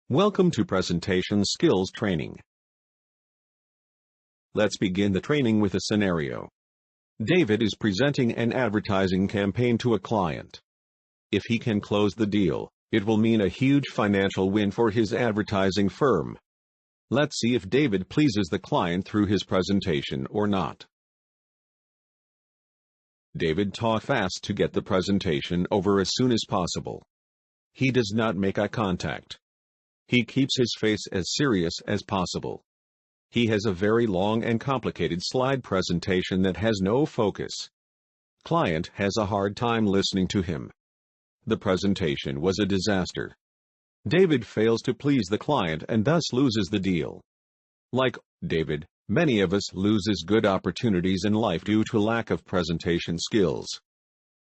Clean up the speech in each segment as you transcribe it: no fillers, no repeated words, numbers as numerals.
Welcome to Presentation Skills Training. Let's begin the training with a scenario. David is presenting an advertising campaign to a client. If he can close the deal, it will mean a huge financial win for his advertising firm. Let's see if David pleases the client through his presentation or not. David talks fast to get the presentation over as soon as possible. He does not make eye contact. He keeps his face as serious as possible. He has a very long and complicated slide presentation that has no focus. Client has a hard time listening to him. The presentation was a disaster. David fails to please the client and thus loses the deal. Like David, many of us loses good opportunities in life due to lack of presentation skills.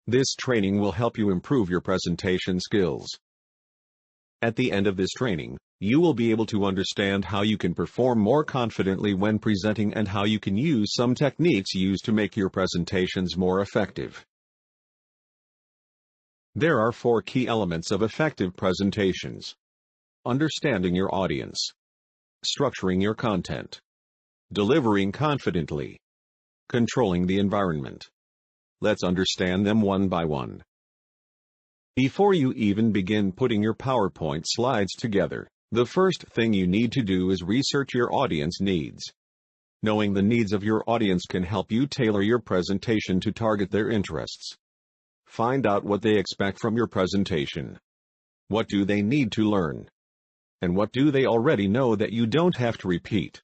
This training will help you improve your presentation skills. At the end of this training, you will be able to understand how you can perform more confidently when presenting and how you can use some techniques used to make your presentations more effective. There are 4 key elements of effective presentations: understanding your audience, structuring your content, delivering confidently, controlling the environment. Let's understand them one by one. Before you even begin putting your PowerPoint slides together, the first thing you need to do is research your audience needs. Knowing the needs of your audience can help you tailor your presentation to target their interests. Find out what they expect from your presentation. What do they need to learn? And what do they already know that you don't have to repeat?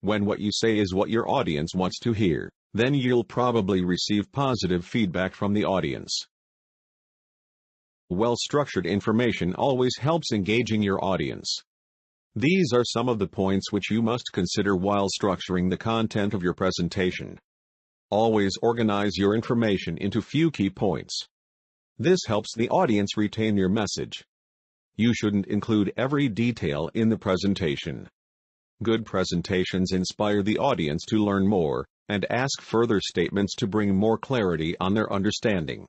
When what you say is what your audience wants to hear, then you'll probably receive positive feedback from the audience. Well-structured information always helps engaging your audience. These are some of the points which you must consider while structuring the content of your presentation. Always organize your information into few key points. This helps the audience retain your message. You shouldn't include every detail in the presentation. Good presentations inspire the audience to learn more and ask further statements to bring more clarity on their understanding.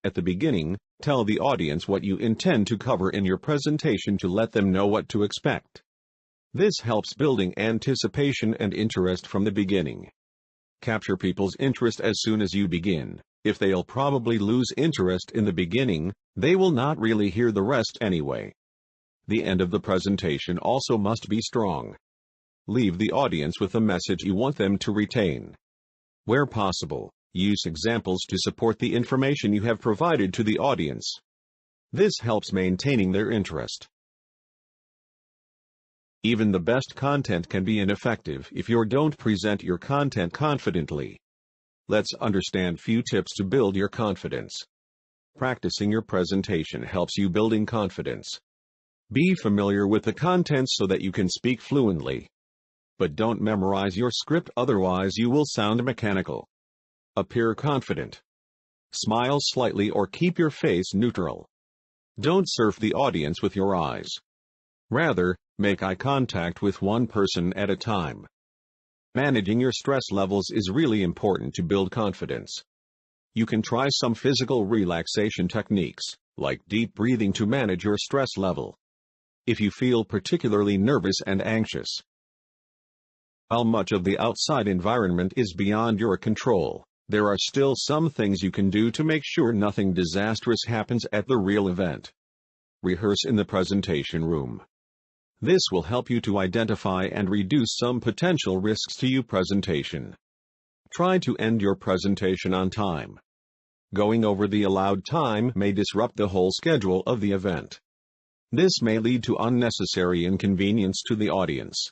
At the beginning, tell the audience what you intend to cover in your presentation to let them know what to expect. This helps building anticipation and interest from the beginning. Capture people's interest as soon as you begin. If they'll probably lose interest in the beginning, they will not really hear the rest anyway. The end of the presentation also must be strong. Leave the audience with a message you want them to retain. Where possible, use examples to support the information you have provided to the audience. This helps maintaining their interest. Even the best content can be ineffective if you don't present your content confidently. Let's understand few tips to build your confidence. Practicing your presentation helps you building confidence. Be familiar with the contents so that you can speak fluently. But don't memorize your script, otherwise you will sound mechanical. Appear confident. Smile slightly or keep your face neutral. Don't surf the audience with your eyes. Rather, make eye contact with one person at a time. Managing your stress levels is really important to build confidence. You can try some physical relaxation techniques, like deep breathing, to manage your stress level. If you feel particularly nervous and anxious, while much of the outside environment is beyond your control, there are still some things you can do to make sure nothing disastrous happens at the real event. Rehearse in the presentation room. This will help you to identify and reduce some potential risks to your presentation. Try to end your presentation on time. Going over the allowed time may disrupt the whole schedule of the event. This may lead to unnecessary inconvenience to the audience.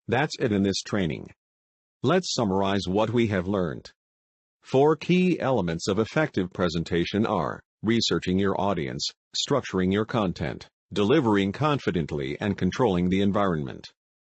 That's it in this training. Let's summarize what we have learned. 4 key elements of effective presentation are: researching your audience, structuring your content, delivering confidently, and controlling the environment.